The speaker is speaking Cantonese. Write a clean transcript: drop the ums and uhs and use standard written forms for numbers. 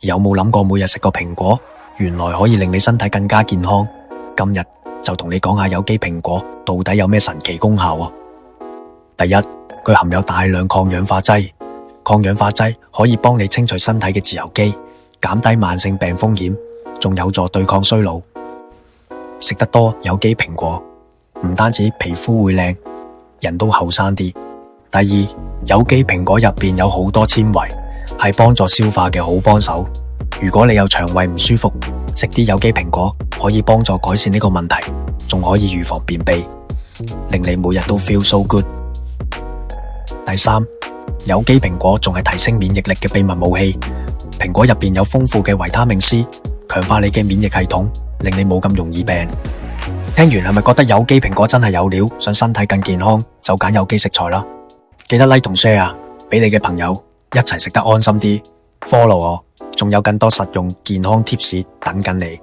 有冇諗過每日食個蘋果，原來可以令你身體更加健康？今日就同你講下有機蘋果到底有咩神奇功效啊！第一，佢含有大量抗氧化劑，抗氧化劑可以幫你清除身體嘅自由基，減低慢性病風險，仲有助對抗衰老。食得多有機蘋果，唔單止皮膚會靚，人都後生啲。第二，有機蘋果入邊有好多纖維，係幫助消化嘅好幫手。如果你有腸胃唔舒服，食啲有機蘋果可以幫助改善呢個問題，仲可以預防便秘，令你每日都 feel so good。第三，有機蘋果仲係提升免疫力嘅秘密武器。蘋果入邊有豐富嘅維他命 C， 強化你嘅免疫系統，令你冇咁容易病。聽完係咪覺得有機蘋果真係有料？想身體更健康就揀有機食材啦！記得 like 同 share 啊，俾你嘅朋友一齊食得安心啲。follow 我，仲有更多實用健康貼士等緊你。